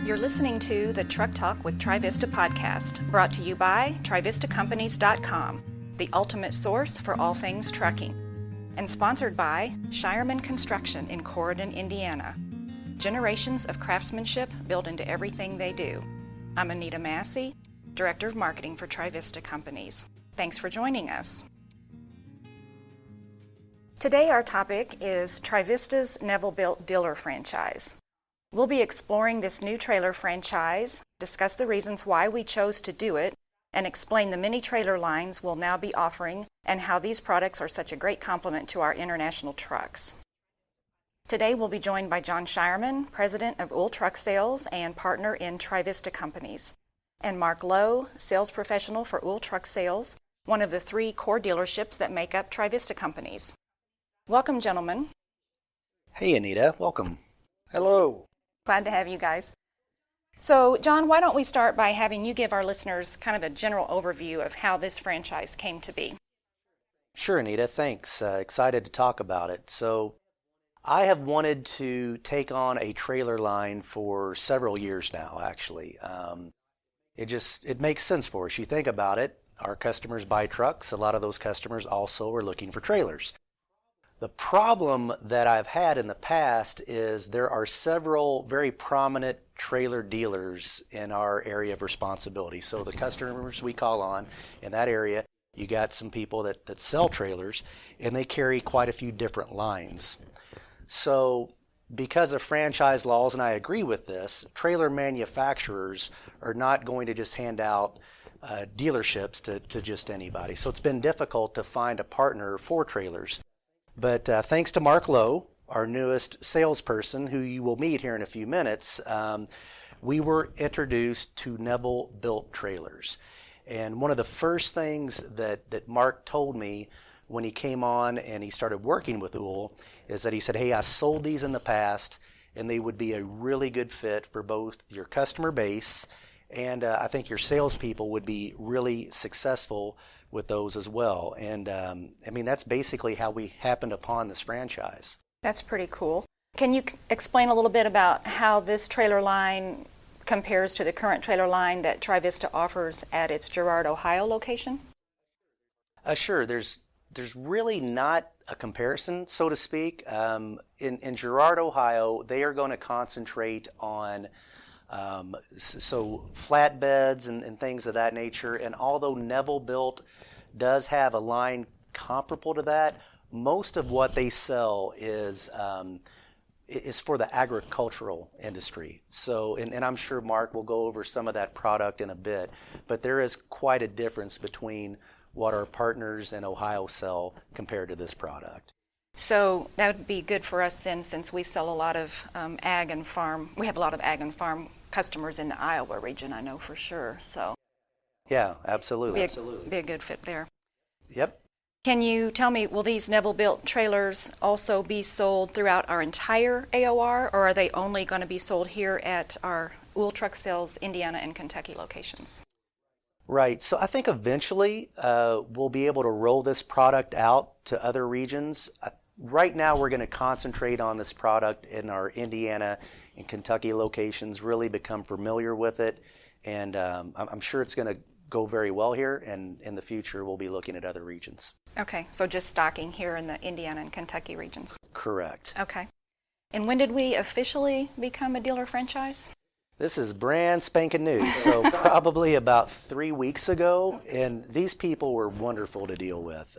You're listening to the Truck Talk with Trivista podcast, brought to you by TrivistaCompanies.com, the ultimate source for all things trucking, and sponsored by Shireman Construction in Corydon, Indiana. Generations of craftsmanship built into everything they do. I'm Anita Massey, Director of Marketing for Trivista Companies. Thanks for joining us. Today our topic is Trivista's Neville-Built Dealer Franchise. We'll be exploring this new trailer franchise, discuss the reasons why we chose to do it, and explain the many trailer lines we'll now be offering and how these products are such a great complement to our international trucks. Today we'll be joined by John Shireman, President of Lowe Truck Sales and partner in Trivista Companies, and Mark Lowe, Sales Professional for Lowe Truck Sales, one of the 3 core dealerships that make up Trivista Companies. Welcome, gentlemen. Hey, Anita. Welcome. Hello. Glad to have you guys. So, John, why don't we start by having you give our listeners kind of a general overview of how this franchise came to be? Sure, Anita. Thanks. Excited to talk about it. So, I have wanted to take on a trailer line for several years now, actually. It makes sense for us. You think about it, our customers buy trucks. A lot of those customers also are looking for trailers. The problem that I've had in the past is there are several very prominent trailer dealers in our area of responsibility. So the customers we call on in that area, you got some people that sell trailers, and they carry quite a few different lines. So because of franchise laws, and I agree with this, trailer manufacturers are not going to just hand out dealerships to just anybody. So it's been difficult to find a partner for trailers. But thanks to Mark Lowe, our newest salesperson, who you will meet here in a few minutes, we were introduced to Neville-Built Trailers. And one of the first things that Mark told me when he came on and he started working with Lowe is that he said, hey, I sold these in the past, and they would be a really good fit for both your customer base, and I think your salespeople would be really successful with those as well. And that's basically how we happened upon this franchise. That's pretty cool. Can you explain a little bit about how this trailer line compares to the current trailer line that Trivista offers at its Girard, Ohio location? Sure. There's really not a comparison, so to speak. In Girard, Ohio, they are going to concentrate on so flatbeds and things of that nature. And although Neville-Built does have a line comparable to that, most of what they sell is for the agricultural industry. So, and I'm sure Mark will go over some of that product in a bit, but there is quite a difference between what our partners in Ohio sell compared to this product. So that would be good for us then, since we sell a lot of ag and farm. We have a lot of ag and farm customers in the Iowa region, I know for sure. So yeah, absolutely. Be a good fit there. Yep. Can you tell me, will these Neville-Built trailers also be sold throughout our entire AOR, or are they only going to be sold here at our Lowe Truck Sales, Indiana and Kentucky locations? Right. So I think eventually we'll be able to roll this product out to other regions. Right now we're going to concentrate on this product in our Indiana and Kentucky locations, really become familiar with it, and I'm sure it's going to go very well here, and in the future we'll be looking at other regions. Okay, so just stocking here in the Indiana and Kentucky regions. Correct. Okay. And when did we officially become a dealer franchise? This is brand spanking new, so probably about 3 weeks ago, and these people were wonderful to deal with.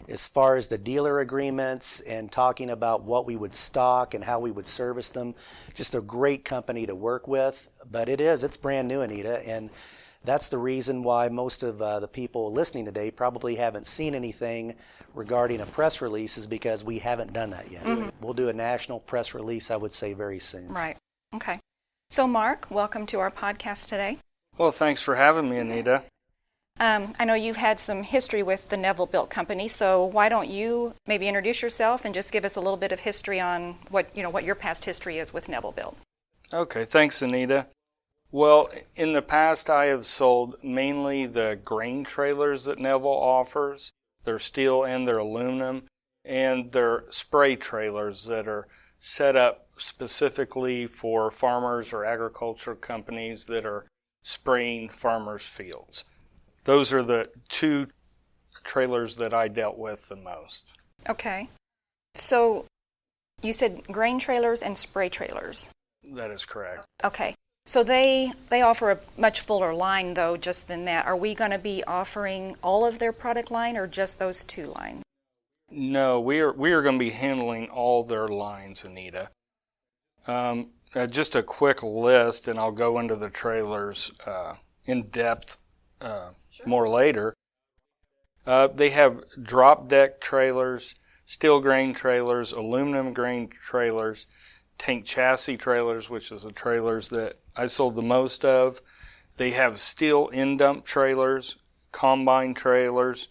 As far as the dealer agreements and talking about what we would stock and how we would service them, just a great company to work with. But it's brand new, Anita, and that's the reason why most of the people listening today probably haven't seen anything regarding a press release, is because we haven't done that yet. Mm-hmm. We'll do a national press release, I would say, very soon. Right. Okay. So, Mark, welcome to our podcast today. Well, thanks for having me, Anita. I know you've had some history with the Neville-Built Company, so why don't you maybe introduce yourself and just give us a little bit of history on what your past history is with Neville-Built. Okay, thanks, Anita. Well, in the past, I have sold mainly the grain trailers that Neville offers. They're steel and they're aluminum, and they're spray trailers that are set up specifically for farmers or agricultural companies that are spraying farmers' fields. Those are the two trailers that I dealt with the most. Okay. So you said grain trailers and spray trailers. That is correct. Okay. So they offer a much fuller line, though, just than that. Are we going to be offering all of their product line or just those two lines? No, we are going to be handling all their lines, Anita. Just a quick list, and I'll go into the trailers in depth more later. They have drop deck trailers, steel grain trailers, aluminum grain trailers, tank chassis trailers, which is the trailers that I sold the most of. They have steel in-dump trailers, combine trailers,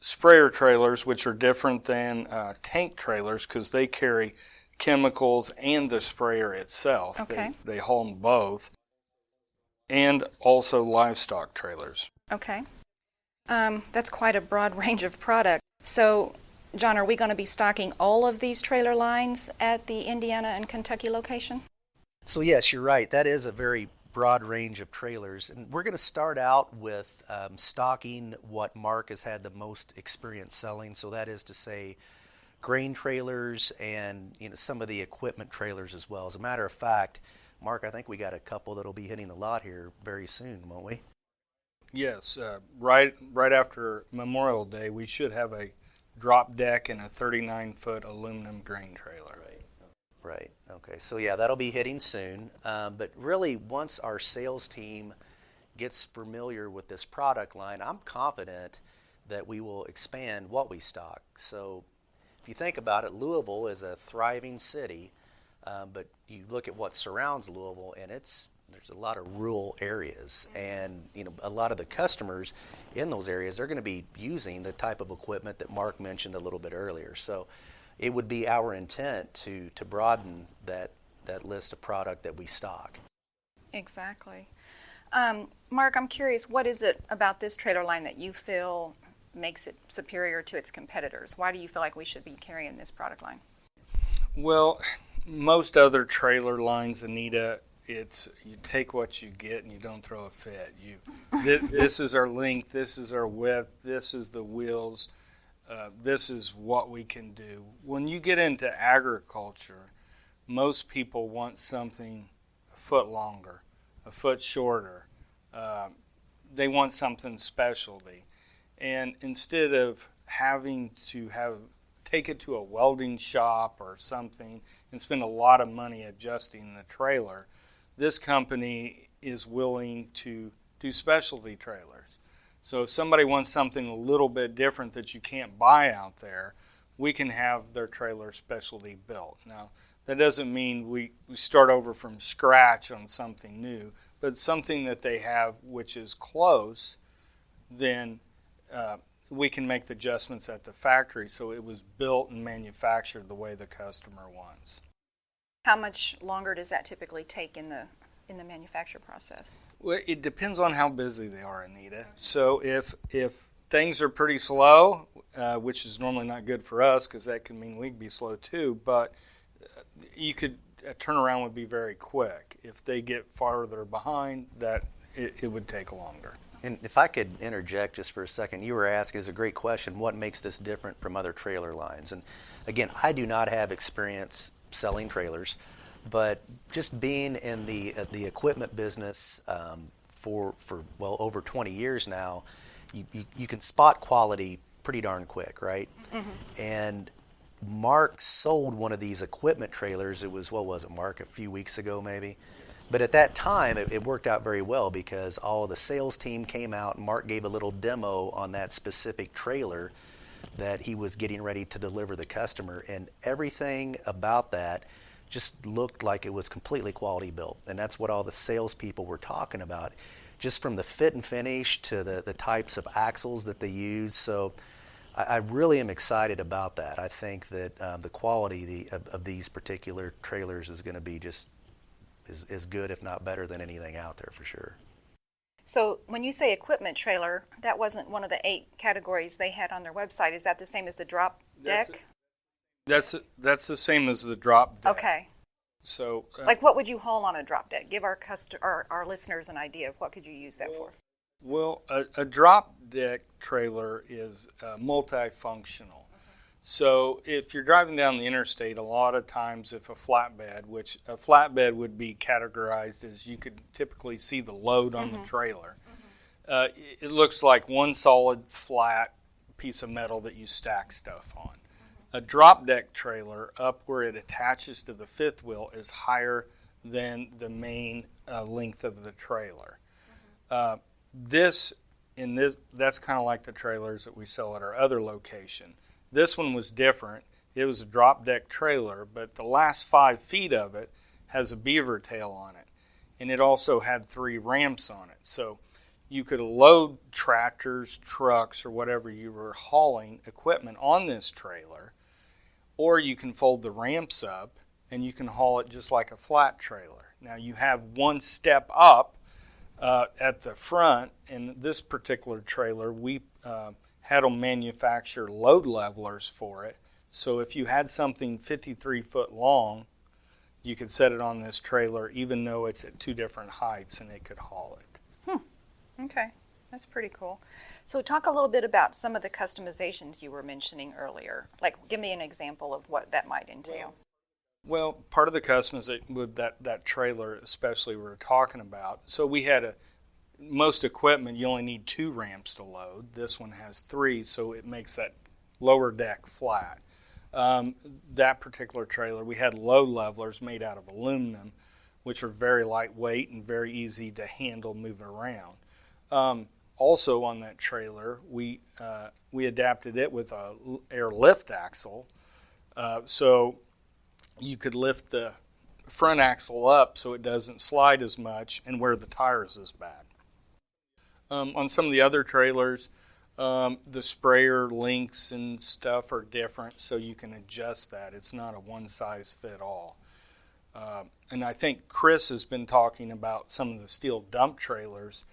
sprayer trailers, which are different than tank trailers because they carry chemicals and the sprayer itself. Okay. They haul them both. And also livestock trailers. Okay. That's quite a broad range of product. So, John, are we going to be stocking all of these trailer lines at the Indiana and Kentucky location? So yes, you're right. That is a very broad range of trailers. And we're going to start out with stocking what Mark has had the most experience selling. So that is to say grain trailers and some of the equipment trailers as well. As a matter of fact, Mark, I think we got a couple that'll be hitting the lot here very soon, won't we? Yes, right after Memorial Day, we should have a drop deck and a 39-foot aluminum grain trailer. Right. Okay. So yeah, that'll be hitting soon. But really, once our sales team gets familiar with this product line, I'm confident that we will expand what we stock. So if you think about it, Louisville is a thriving city, but you look at what surrounds Louisville, and there's a lot of rural areas, and a lot of the customers in those areas are going to be using the type of equipment that Mark mentioned a little bit earlier. So it would be our intent to broaden that list of product that we stock. Exactly. Mark, I'm curious, what is it about this trailer line that you feel makes it superior to its competitors? Why do you feel like we should be carrying this product line? Well, most other trailer lines, Anita, it's you take what you get and you don't throw a fit. This is our length, this is our width, this is the wheels, this is what we can do. When you get into agriculture, most people want something a foot longer, a foot shorter. They want something specialty. And instead of having to take it to a welding shop or something and spend a lot of money adjusting the trailer, this company is willing to do specialty trailers. So if somebody wants something a little bit different that you can't buy out there, we can have their trailer specialty built. Now, that doesn't mean we start over from scratch on something new, but something that they have which is close, then we can make the adjustments at the factory so it was built and manufactured the way the customer wants. How much longer does that typically take in the manufacture process? Well, it depends on how busy they are, Anita. So if things are pretty slow, which is normally not good for us because that can mean we'd be slow too, but a turnaround would be very quick. If they get farther behind, that it would take longer. And if I could interject just for a second, you were asking, it's a great question, what makes this different from other trailer lines? And again, I do not have experience selling trailers, but just being in the equipment business for well over 20 years now, you can spot quality pretty darn quick, right? Mm-hmm. And Mark sold one of these equipment trailers. It was, what was it, Mark, a few weeks ago maybe? But at that time, it worked out very well because all of the sales team came out and Mark gave a little demo on that specific trailer that he was getting ready to deliver the customer. And everything about that just looked like it was completely quality built. And that's what all the salespeople were talking about, just from the fit and finish to the types of axles that they use. So I really am excited about that. I think that the quality of these particular trailers is going to be just is good, if not better, than anything out there for sure. So when you say equipment trailer, that wasn't one of the 8 categories they had on their website. Is that the same as the drop deck? That's the same as the drop deck. Okay. So, Like, what would you haul on a drop deck? Give our listeners an idea of what could you use that for. well, a drop deck trailer is multifunctional. So if you're driving down the interstate, a lot of times if a flatbed would be categorized as you could typically see the load on the trailer. It looks like one solid flat piece of metal that you stack stuff on. A drop deck trailer, up where it attaches to the fifth wheel, is higher than the main length of the trailer. That's kind of like the trailers that we sell at our other location. This one was different. It was a drop deck trailer, but the last 5 feet of it has a beaver tail on it. And it also had 3 ramps on it. So you could load tractors, trucks, or whatever you were hauling equipment on this trailer, or you can fold the ramps up and you can haul it just like a flat trailer. Now you have one step up at the front. In this particular trailer, we had them manufacture load levelers for it. So if you had something 53 foot long, you could set it on this trailer even though it's at 2 different heights and it could haul it. Okay, that's pretty cool. So talk a little bit about some of the customizations you were mentioning earlier. Like, give me an example of what that might entail. Well, part of the customization with that trailer especially we were talking about, so we had most equipment you only need 2 ramps to load. This one has 3, so it makes that lower deck flat. That particular trailer, we had load levelers made out of aluminum, which are very lightweight and very easy to handle moving around. Also on that trailer, we adapted it with a air lift axle, so you could lift the front axle up so it doesn't slide as much and wear the tires as bad. On some of the other trailers, the sprayer links and stuff are different, so you can adjust that. It's not a one-size-fit-all. And I think Chris has been talking about some of the steel dump trailers.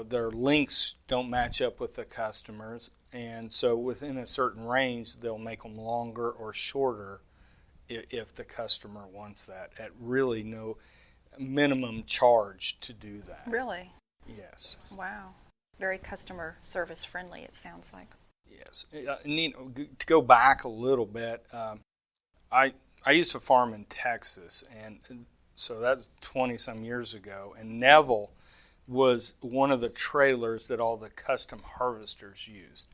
Their links don't match up with the customers, and so within a certain range, they'll make them longer or shorter if the customer wants that, at really no minimum charge to do that. Really? Yes. Wow. Very customer service friendly, it sounds like. Yes. To go back a little bit, I used to farm in Texas, and so that was 20-some years ago, and Neville was one of the trailers that all the custom harvesters used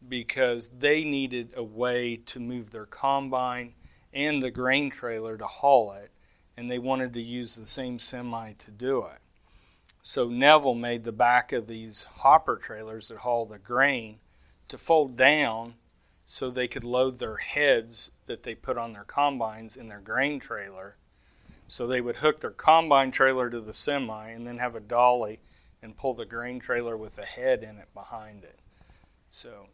because they needed a way to move their combine and the grain trailer to haul it, and they wanted to use the same semi to do it. So Neville made the back of these hopper trailers that haul the grain to fold down so they could load their heads that they put on their combines in their grain trailer. So they would hook their combine trailer to the semi and then have a dolly and pull the grain trailer with a head in it behind it. So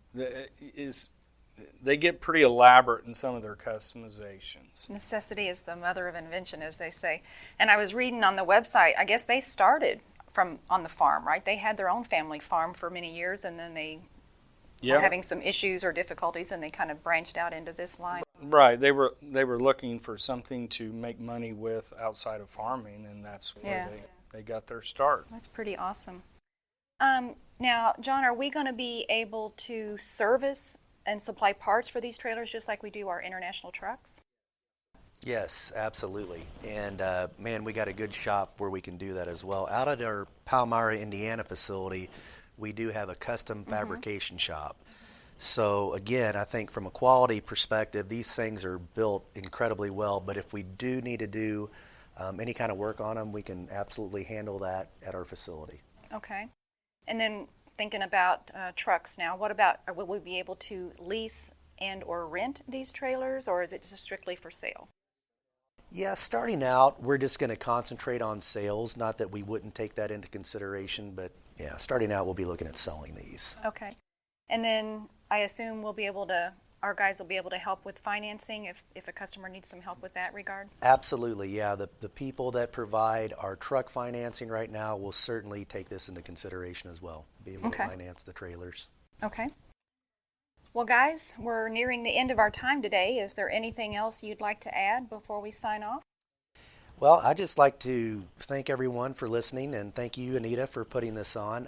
they get pretty elaborate in some of their customizations. Necessity is the mother of invention, as they say. And I was reading on the website, I guess they started on the farm, right? They had their own family farm for many years, and then they were having some issues or difficulties, and they kind of branched out into this line. Right. They were looking for something to make money with outside of farming, and that's where they got their start. That's pretty awesome. Now, John, are we going to be able to service and supply parts for these trailers just like we do our international trucks? Yes, absolutely. And man, we got a good shop where we can do that as well. Out at our Palmyra, Indiana facility, we do have a custom fabrication shop. So again, I think from a quality perspective, these things are built incredibly well, but if we do need to do any kind of work on them, we can absolutely handle that at our facility. Okay. And then thinking about trucks now, what about, will we be able to lease and or rent these trailers, or is it just strictly for sale? Yeah, starting out, we're just going to concentrate on sales. Not that we wouldn't take that into consideration, but yeah, starting out, we'll be looking at selling these. Okay. And then I assume our guys will be able to help with financing if a customer needs some help with that regard? Absolutely, yeah. The people that provide our truck financing right now will certainly take this into consideration as well, be able to finance the trailers. Okay. Well, guys, we're nearing the end of our time today. Is there anything else you'd like to add before we sign off? Well, I'd just like to thank everyone for listening, and thank you, Anita, for putting this on.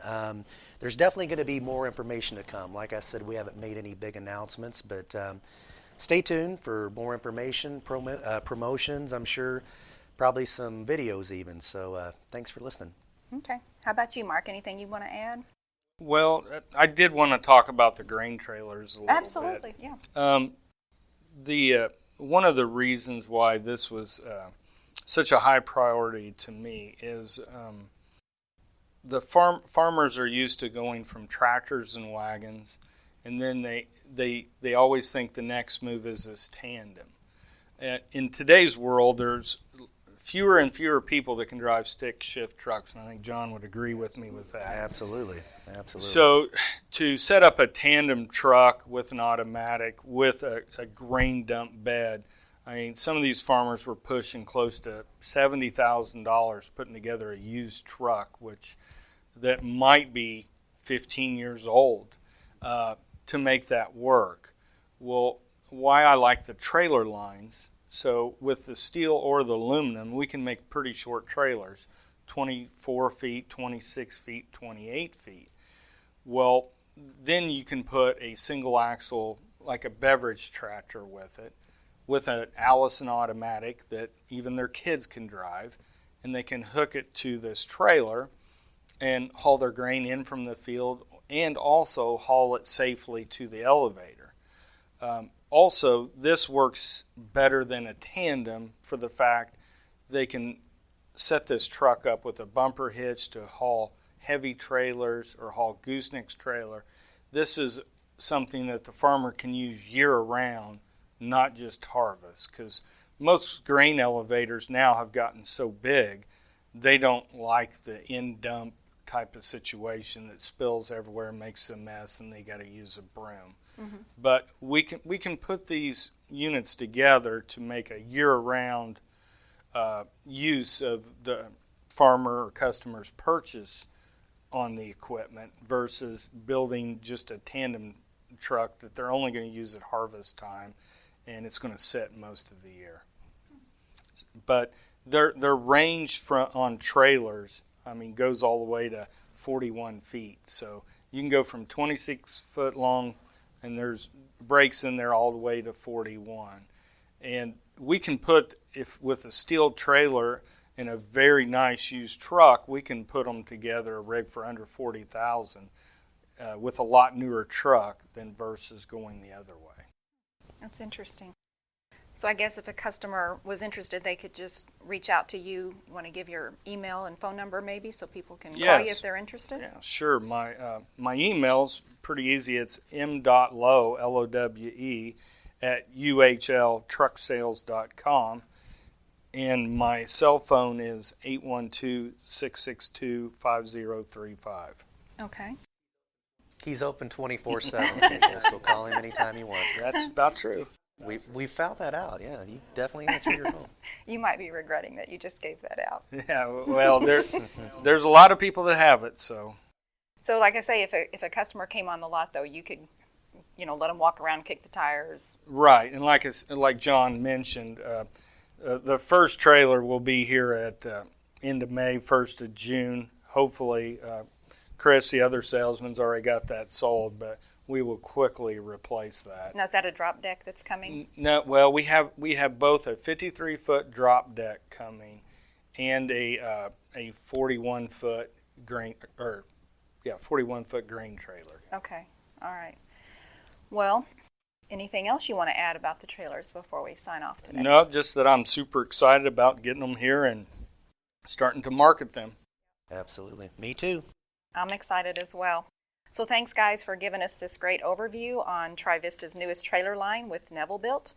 There's definitely going to be more information to come. Like I said, we haven't made any big announcements, but stay tuned for more information, promotions, I'm sure, probably some videos even. So thanks for listening. Okay. How about you, Mark? Anything you want to add? Well, I did want to talk about the grain trailers a little Absolutely, bit. Yeah. One of the reasons why this was such a high priority to me is the farmers are used to going from tractors and wagons, and then they always think the next move is this tandem. In today's world, there's fewer and fewer people that can drive stick shift trucks, and I think John would agree with me with that. Absolutely. So to set up a tandem truck with an automatic with a grain dump bed, I mean, some of these farmers were pushing close to $70,000 putting together a used truck, which that might be 15 years old, to make that work. Well, why I like the trailer lines, so with the steel or the aluminum, we can make pretty short trailers, 24 feet, 26 feet, 28 feet. Well, then you can put a single axle, like a beverage tractor with it, with an Allison automatic that even their kids can drive, and they can hook it to this trailer and haul their grain in from the field and also haul it safely to the elevator. Also, this works better than a tandem for the fact they can set this truck up with a bumper hitch to haul heavy trailers or haul goosenecks trailer. This is something that the farmer can use year-round, not just harvest, because most grain elevators now have gotten so big, they don't like the in-dump type of situation that spills everywhere and makes a mess and they got to use a broom. Mm-hmm. But we can put these units together to make a year-round use of the farmer or customer's purchase on the equipment versus building just a tandem truck that they're only going to use at harvest time, and it's going to sit most of the year. But their range on trailers, I mean, goes all the way to 41 feet. So you can go from 26 foot long, and there's brakes in there all the way to 41. And we can put, if with a steel trailer and a very nice used truck, we can put them together, a rig for under $40,000 with a lot newer truck than versus going the other way. That's interesting. So I guess if a customer was interested, they could just reach out to you. You want to give your email and phone number maybe so people can call you if they're interested? Yeah, sure. My email's pretty easy. It's m.lowe, L-O-W-E, at uhltrucksales.com. And my cell phone is 812-662-5035. Okay. He's open 24/7, so call him anytime you want. That's about true. We found that out, yeah. You definitely answer your phone. You might be regretting that you just gave that out. Yeah, well, there's a lot of people that have it, so. So like I say, if a customer came on the lot, though, you could, let them walk around, kick the tires. Right, and like John mentioned, the first trailer will be here at end of May, 1st of June. Hopefully, Chris, the other salesman's already got that sold, but we will quickly replace that. Now, is that a drop deck that's coming? No, well, we have both a 53-foot drop deck coming and a 41-foot grain 41-foot grain trailer. Okay, all right. Well, anything else you want to add about the trailers before we sign off today? No, just that I'm super excited about getting them here and starting to market them. Absolutely. Me too. I'm excited as well. So thanks, guys, for giving us this great overview on Trivista's newest trailer line with Neville-Built.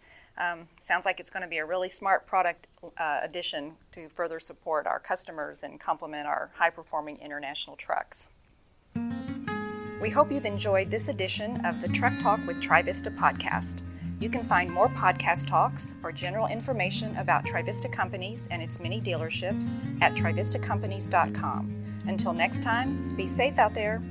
Sounds like it's going to be a really smart product addition to further support our customers and complement our high-performing international trucks. We hope you've enjoyed this edition of the Truck Talk with Trivista podcast. You can find more podcast talks or general information about Trivista Companies and its many dealerships at trivistacompanies.com. Until next time, be safe out there